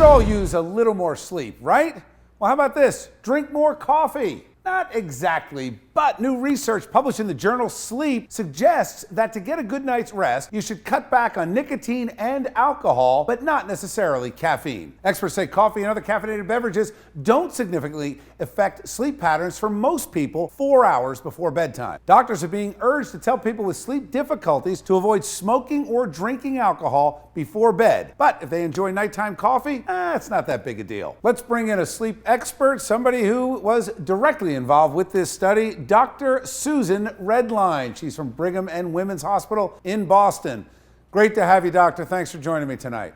could all use a little more sleep, right? Well, how about this? Drink more coffee. Not exactly, but new research published in the journal Sleep suggests that to get a good night's rest, you should cut back on nicotine and alcohol, but not necessarily caffeine. Experts say coffee and other caffeinated beverages don't significantly affect sleep patterns for most people 4 hours before bedtime. Doctors are being urged to tell people with sleep difficulties to avoid smoking or drinking alcohol before bed. But if they enjoy nighttime coffee, it's not that big a deal. Let's bring in a sleep expert, somebody who was directly involved with this study, Dr. Susan Redline. She's from Brigham and Women's Hospital in Boston. Great to have you, doctor. Thanks for joining me tonight.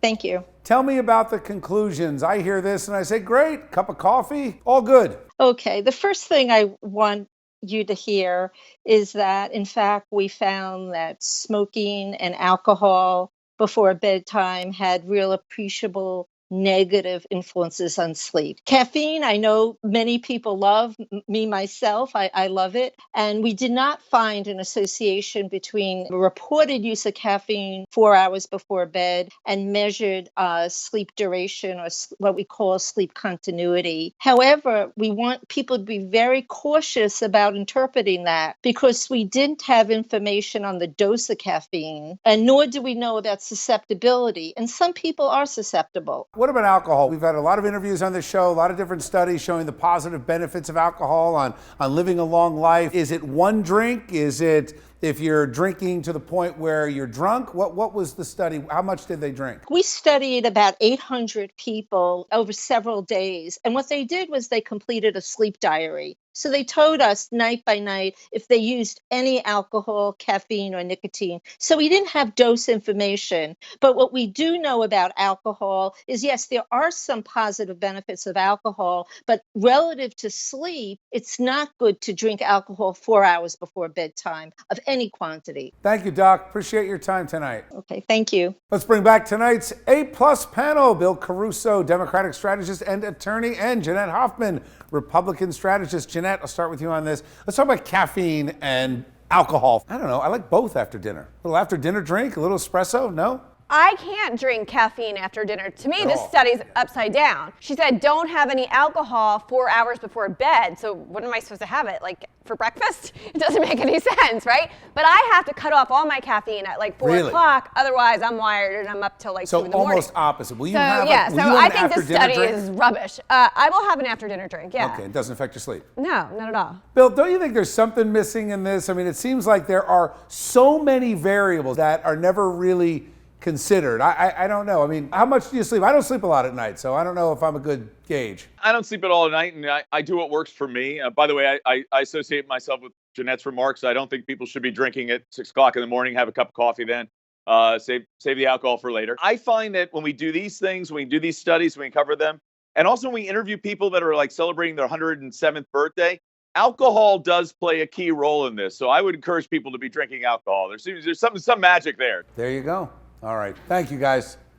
Thank you. Tell me about the conclusions. I hear this and I say, great, cup of coffee, all good. Okay, the first thing I want you to hear is that, in fact, we found that smoking and alcohol before bedtime had real appreciable negative influences on sleep. Caffeine, I know many people love, me myself, I love it. And we did not find an association between reported use of caffeine 4 hours before bed and measured sleep duration, or what we call sleep continuity. However, we want people to be very cautious about interpreting that, because we didn't have information on the dose of caffeine, and nor do we know about susceptibility. And some people are susceptible. What about alcohol? We've had a lot of interviews on this show, a lot of different studies showing the positive benefits of alcohol on living a long life. Is it one drink? Is it if you're drinking to the point where you're drunk? What was the study? How much did they drink? We studied about 800 people over several days. And what they did was they completed a sleep diary. So they told us night by night if they used any alcohol, caffeine, or nicotine. So we didn't have dose information. But what we do know about alcohol is, yes, there are some positive benefits of alcohol, but relative to sleep, it's not good to drink alcohol 4 hours before bedtime of any quantity. Thank you, Doc. Appreciate your time tonight. Okay, thank you. Let's bring back tonight's A-plus panel. Bill Caruso, Democratic strategist and attorney, and Jeanette Hoffman, Republican strategist. Jeanette, I'll start with you on this. Let's talk about caffeine and alcohol. I don't know. I like both after dinner. A little after dinner drink, a little espresso, no? I can't drink caffeine after dinner. To me, this study's upside down. She said, don't have any alcohol 4 hours before bed. So what am I supposed to have it? Like for breakfast? It doesn't make any sense, right? But I have to cut off all my caffeine at like 4 o'clock. Otherwise, I'm wired and I'm up till like 2 in the morning. So almost opposite. Will you so, have yeah, will so you I have think this study is rubbish. I will have an after dinner drink, yeah. Okay, it doesn't affect your sleep. No, not at all. Bill, don't you think there's something missing in this? I mean, it seems like there are so many variables that are never really considered. I don't know. I mean, how much do you sleep? I don't sleep a lot at night, so I don't know if I'm a good gauge. I don't sleep at all at night, and I do what works for me. By the way, I associate myself with Jeanette's remarks. I don't think people should be drinking at 6 o'clock in the morning, have a cup of coffee then. Save the alcohol for later. I find that when we do these things, when we do these studies, when we cover them, and also when we interview people that are like celebrating their 107th birthday, alcohol does play a key role in this. So I would encourage people to be drinking alcohol. There's some magic there. There you go. All right. Thank you, guys.